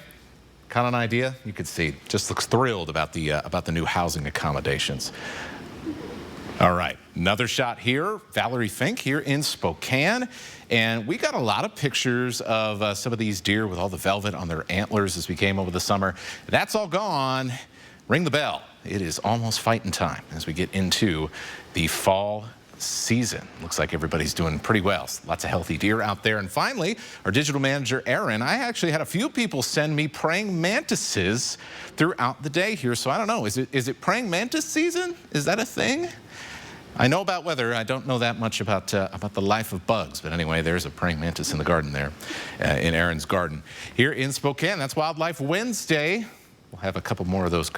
kind of an idea. You could see. Just looks thrilled about the new housing accommodations. All right, another shot here. Valerie Fink here in Spokane. And we got a lot of pictures of some of these deer with all the velvet on their antlers as we came over the summer. That's all gone. Ring the bell. It is almost fighting time as we get into the fall season. Looks like everybody's doing pretty well. Lots of healthy deer out there. And finally, our digital manager, Aaron, I actually had a few people send me praying mantises throughout the day here. So I don't know, is it praying mantis season? Is that a thing? I know about weather. I don't know that much about the life of bugs. But anyway, there's a praying mantis in the garden there, in Aaron's garden. Here in Spokane, that's Wildlife Wednesday. We'll have a couple more of those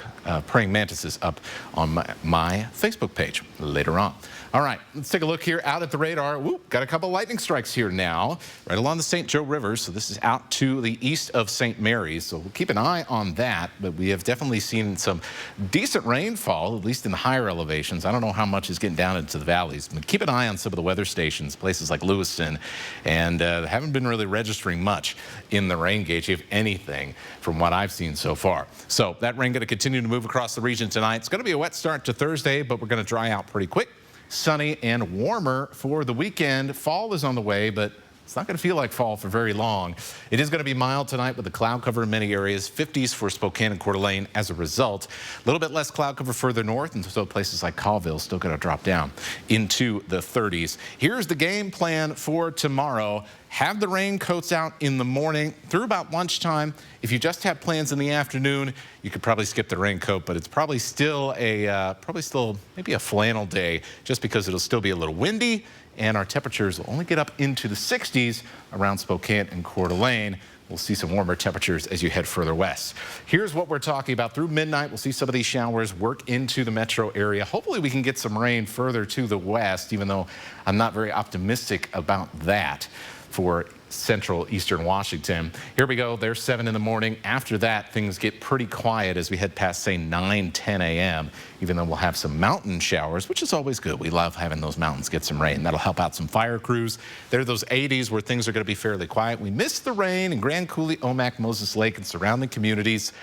praying mantises up on my Facebook page later on. All right, let's take a look here out at the radar. Woo, got a couple lightning strikes here now, right along the St. Joe River. So this is out to the east of St. Mary's. So we'll keep an eye on that. But we have definitely seen some decent rainfall, at least in the higher elevations. I don't know how much is getting down into the valleys. But keep an eye on some of the weather stations, places like Lewiston, and haven't been really registering much in the rain gauge, if anything, from what I've seen so far. So that rain going to continue to move across the region tonight. It's going to be a wet start to Thursday, but we're going to dry out pretty quick. Sunny and warmer for the weekend. Fall is on the way, but it's not going to feel like fall for very long. It is going to be mild tonight with the cloud cover in many areas. 50s for Spokane and Coeur d'Alene as a result. A little bit less cloud cover further north, and so places like Colville still going to drop down into the 30s. Here's the game plan for tomorrow. Have the raincoats out in the morning through about lunchtime. If you just have plans in the afternoon, you could probably skip the raincoat, but it's probably still maybe a flannel day just because it'll still be a little windy and our temperatures will only get up into the 60s around Spokane and Coeur d'Alene. We'll see some warmer temperatures as you head further west. Here's what we're talking about. Through midnight, we'll see some of these showers work into the metro area. Hopefully we can get some rain further to the west, even though I'm not very optimistic about that for central eastern Washington. Here we go. There's 7 in the morning. After that, things get pretty quiet as we head past, say, 9, 10 a.m., even though we'll have some mountain showers, which is always good. We love having those mountains get some rain. That'll help out some fire crews. There are those 80s where things are going to be fairly quiet. We missed the rain in Grand Coulee, Omak, Moses Lake, and surrounding communities.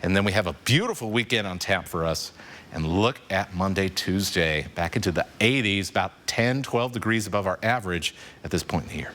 And then we have a beautiful weekend on tap for us. And look at Monday, Tuesday, back into the 80s, about 10, 12 degrees above our average at this point in the year.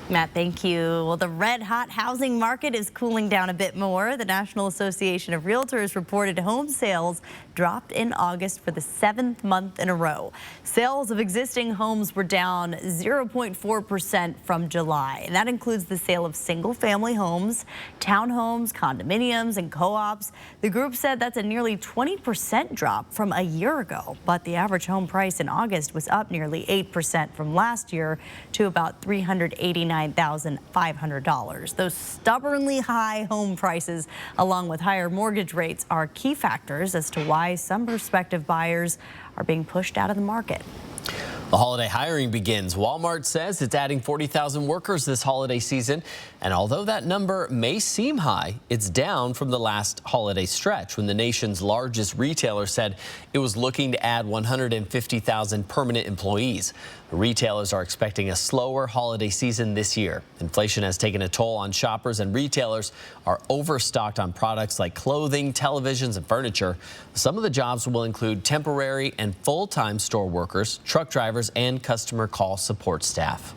Matt, thank you. Well, the red-hot housing market is cooling down a bit more. The National Association of Realtors reported home sales dropped in August for the 7th month in a row. Sales of existing homes were down 0.4% from July, and that includes the sale of single-family homes, townhomes, condominiums, and co-ops. The group said that's a nearly 20% drop from a year ago, but the average home price in August was up nearly 8% from last year to about $389,500. Those stubbornly high home prices, along with higher mortgage rates, are key factors as to why some prospective buyers are being pushed out of the market. The holiday hiring begins. Walmart says it's adding 40,000 workers this holiday season. And although that number may seem high, it's down from the last holiday stretch when the nation's largest retailer said it was looking to add 150,000 permanent employees. The retailers are expecting a slower holiday season this year. Inflation has taken a toll on shoppers, and retailers are overstocked on products like clothing, televisions, and furniture. Some of the jobs will include temporary and full-time store workers, truck drivers, and customer call support staff.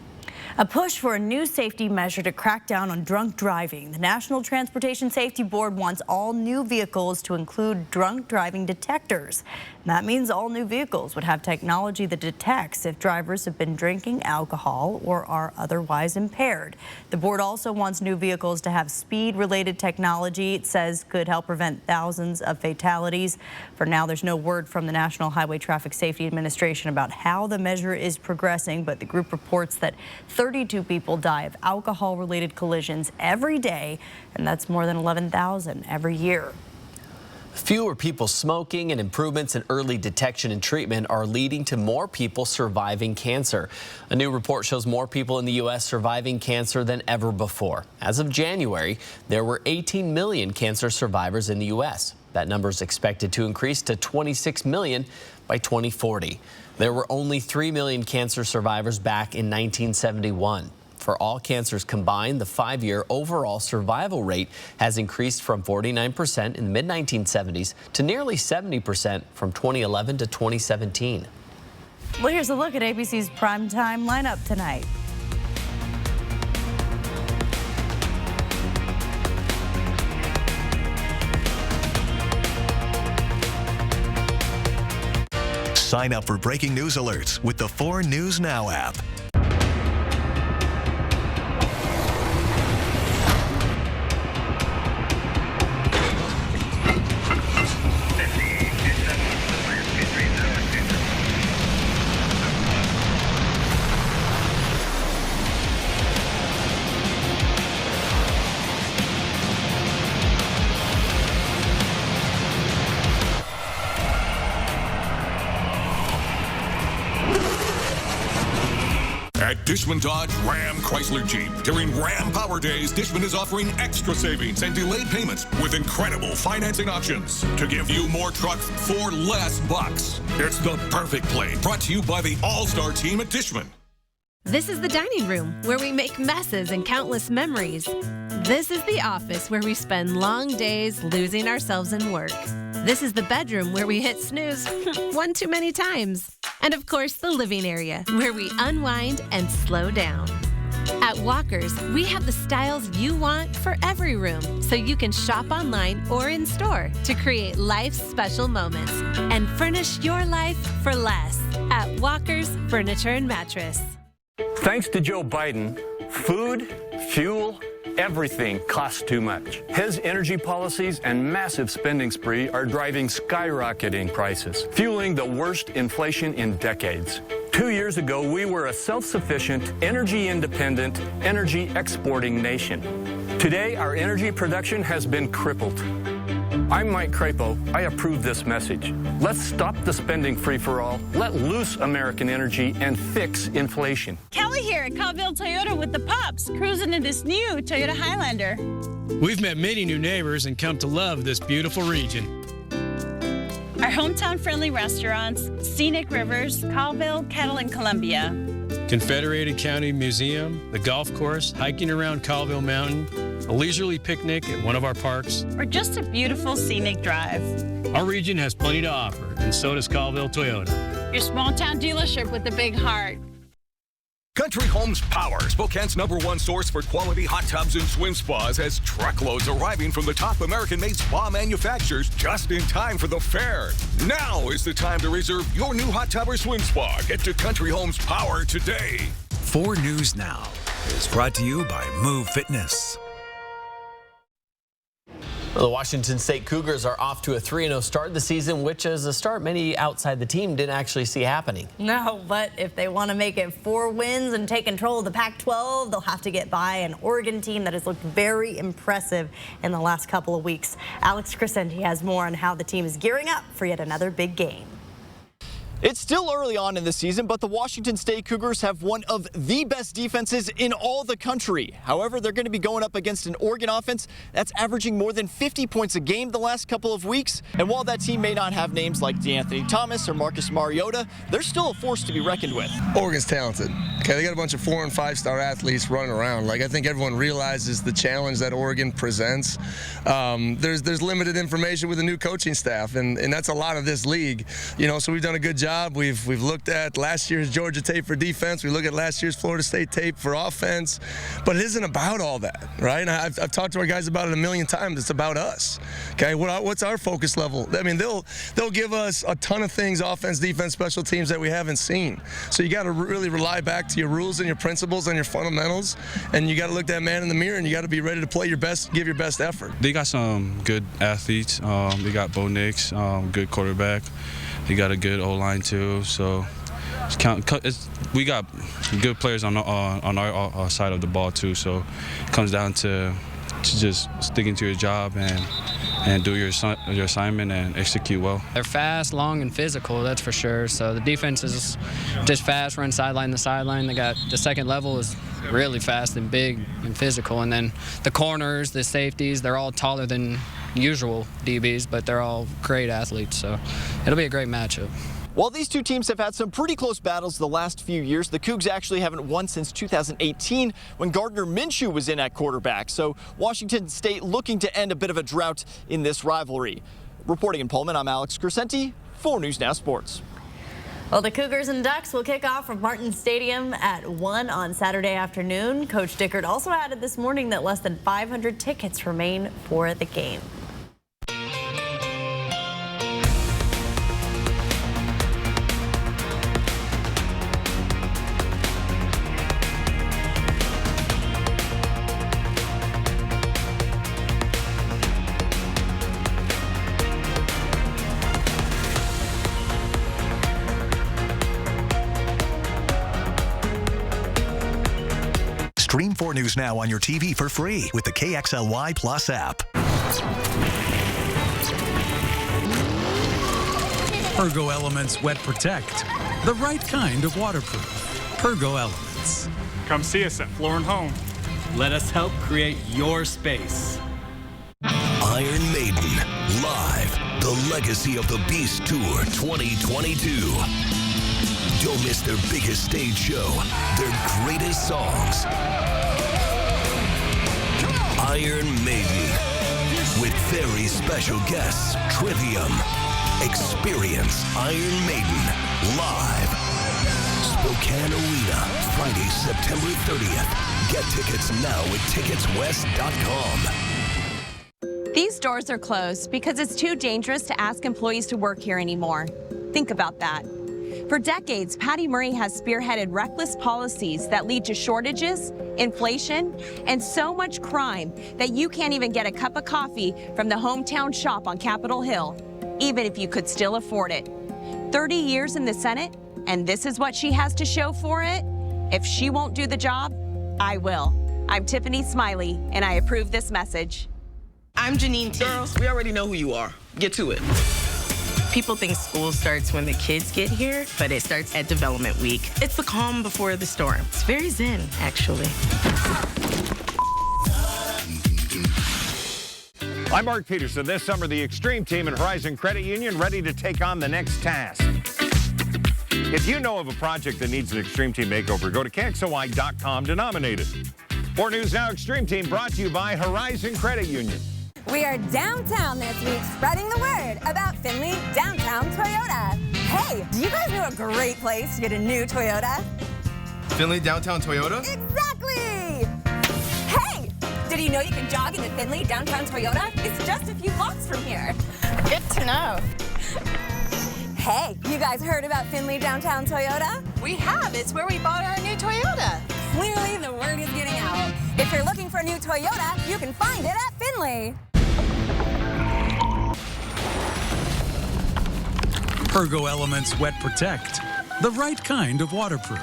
A push for a new safety measure to crack down on drunk driving. The National Transportation Safety Board wants all new vehicles to include drunk driving detectors. And that means all new vehicles would have technology that detects if drivers have been drinking alcohol or are otherwise impaired. The board also wants new vehicles to have speed-related technology it says could help prevent thousands of fatalities. For now, there's no word from the National Highway Traffic Safety Administration about how the measure is progressing, but the group reports that 32 people die of alcohol-related collisions every day, and that's more than 11,000 every year. Fewer people smoking and improvements in early detection and treatment are leading to more people surviving cancer. A new report shows more people in the U.S. surviving cancer than ever before. As of January, there were 18 million cancer survivors in the U.S. That number is expected to increase to 26 million by 2040. There were only 3 million cancer survivors back in 1971. For all cancers combined, the 5-year overall survival rate has increased from 49% in the mid-1970s to nearly 70% from 2011 to 2017. Well, here's a look at ABC's primetime lineup tonight. Sign up for breaking news alerts with the 4 News Now app. At Dishman Dodge Ram Chrysler Jeep, during Ram Power Days, Dishman is offering extra savings and delayed payments with incredible financing options to give you more truck for less bucks. It's the perfect play, brought to you by the All-Star team at Dishman. This is the dining room, where we make messes and countless memories. This is the office, where we spend long days losing ourselves in work. This is the bedroom, where we hit snooze one too many times. And of course, the living area, where we unwind and slow down. At Walker's, we have the styles you want for every room, so you can shop online or in store to create life's special moments and furnish your life for less at Walker's Furniture and Mattress. Thanks to Joe Biden, food, fuel, everything costs too much. His energy policies and massive spending spree are driving skyrocketing prices, fueling the worst inflation in decades. 2 years ago, we were a self-sufficient, energy-independent, energy-exporting nation. Today, our energy production has been crippled. I'm Mike Crapo. I approve this message. Let's stop the spending free-for-all, let loose American energy, and fix inflation. Kelly here at Colville Toyota with the pups, cruising in this new Toyota Highlander. We've met many new neighbors and come to love this beautiful region. Our hometown-friendly restaurants, scenic rivers, Colville, Kettle, and Columbia. Confederated County Museum, the golf course, hiking around Colville Mountain, a leisurely picnic at one of our parks, or just a beautiful scenic drive. Our region has plenty to offer, and so does Colville Toyota. Your small-town dealership with a big heart. Country Homes Power, Spokane's #1 source for quality hot tubs and swim spas, has truckloads arriving from the top American-made spa manufacturers just in time for the fair. Now is the time to reserve your new hot tub or swim spa. Get to Country Homes Power today. 4 News Now is brought to you by Move Fitness. The Washington State Cougars are off to a 3-0 start the season, which is a start many outside the team didn't actually see happening. No, but if they want to make it 4 wins and take control of the Pac-12, they'll have to get by an Oregon team that has looked very impressive in the last couple of weeks. Alex Crescenti has more on how the team is gearing up for yet another big game. It's still early on in the season, but the Washington State Cougars have one of the best defenses in all the country. However, they're going to be going up against an Oregon offense that's averaging more than 50 points a game the last couple of weeks. And while that team may not have names like DeAnthony Thomas or Marcus Mariota, they're still a force to be reckoned with. Oregon's talented. Okay, they got a bunch of 4- and 5-star athletes running around. Like, I think everyone realizes the challenge that Oregon presents. There's limited information with the new coaching staff, and that's a lot of this league. You know, so we've done a good job. We've looked at last year's Georgia tape for defense. We look at last year's Florida State tape for offense. But it isn't about all that, right? And I've talked to our guys about it a million times. It's about us. Okay, what's our focus level? I mean, they'll give us a ton of things, offense, defense, special teams, that we haven't seen. So you got to really rely back to your rules and your principles and your fundamentals. And you got to look that man in the mirror, and you got to be ready to play your best, give your best effort. They got some good athletes. They got Bo Nix, good quarterback. They got a good O-line too, so we got good players on our side of the ball too. So it comes down to just sticking to your job and and do your assignment and execute well. They're fast, long, and physical, that's for sure. So the defense is just fast, run sideline to sideline. They got the second level is really fast and big and physical. And then the corners, the safeties, they're all taller than usual DBs, but they're all great athletes. So it'll be a great matchup. While these two teams have had some pretty close battles the last few years, the Cougs actually haven't won since 2018 when Gardner Minshew was in at quarterback. So Washington State looking to end a bit of a drought in this rivalry. Reporting in Pullman, I'm Alex Crescenti, 4 News Now Sports. Well, the Cougars and Ducks will kick off from Martin Stadium at 1 on Saturday afternoon. Coach Dickert also added this morning that less than 500 tickets remain for the game. Stream 4 News Now on your TV for free with the KXLY Plus app. PERGO Elements Wet Protect. The right kind of waterproof. PERGO Elements. Come see us at Floor and Home. Let us help create your space. Iron Maiden, live. The Legacy of the Beast Tour 2022. Don't miss their biggest stage show, their greatest songs. Iron Maiden, with very special guests, Trivium. Experience Iron Maiden live. Spokane Arena, Friday, September 30th. Get tickets now at ticketswest.com. These doors are closed because it's too dangerous to ask employees to work here anymore. Think about that. For decades, Patty Murray has spearheaded reckless policies that lead to shortages, inflation, and so much crime that you can't even get a cup of coffee from the hometown shop on Capitol Hill, even if you could still afford it. 30 years in the Senate, and this is what she has to show for it? If she won't do the job, I will. I'm Tiffany Smiley, and I approve this message. I'm Janine T. Girls, we already know who you are. Get to it. People think school starts when the kids get here, but it starts at development week. It's the calm before the storm. It's very zen, actually. I'm Mark Peterson. This summer, the Extreme Team and Horizon Credit Union ready to take on the next task. If you know of a project that needs an Extreme Team makeover, go to KXOY.com to nominate it. 4 News Now Extreme Team brought to you by Horizon Credit Union. We are downtown this week spreading the word about Findlay Downtown Toyota. Hey, do you guys know a great place to get a new Toyota? Findlay Downtown Toyota? Exactly! Hey, did you know you can jog in the Findlay Downtown Toyota? It's just a few blocks from here. Good to know. Hey, you guys heard about Findlay Downtown Toyota? We have. It's where we bought our new Toyota. Clearly, the word is getting out. If you're looking for a new Toyota, you can find it at Findlay. PERGO Elements Wet Protect. The right kind of waterproof.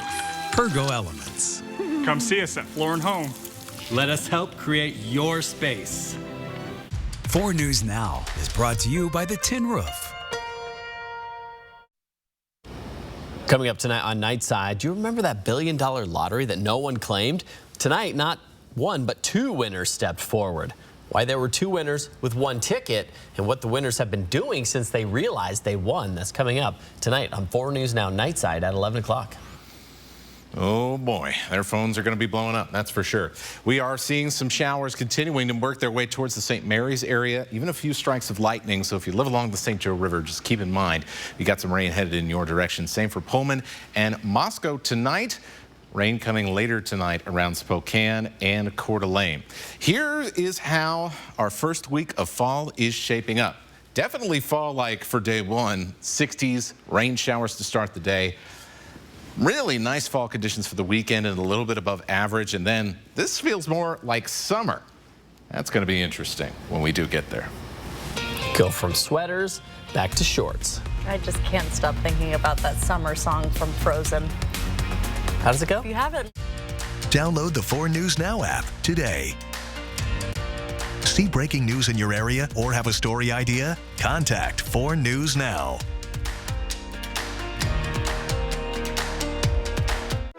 PERGO Elements. Come see us at Floor and Home. Let us help create your space. 4 News Now is brought to you by the Tin Roof. Coming up tonight on Nightside, do you remember that billion-dollar lottery that no one claimed? Tonight, not one, but 2 winners stepped forward. Why there were 2 winners with 1 ticket and what the winners have been doing since they realized they won. That's coming up tonight on 4 News Now Nightside at 11 o'clock. Oh boy, their phones are going to be blowing up, that's for sure. We are seeing some showers continuing to work their way towards the St. Mary's area, even a few strikes of lightning. So if you live along the St. Joe River, just keep in mind you got some rain headed in your direction. Same for Pullman and Moscow tonight. Rain coming later tonight around Spokane and Coeur d'Alene. Here is how our first week of fall is shaping up. Definitely fall-like for day 1. 60s, rain showers to start the day. Really nice fall conditions for the weekend and a little bit above average. And then this feels more like summer. That's going to be interesting when we do get there. Go from sweaters back to shorts. I just can't stop thinking about that summer song from Frozen. How does it go? If you haven't. Download the 4 News Now app today. See breaking news in your area or have a story idea? Contact 4 News Now.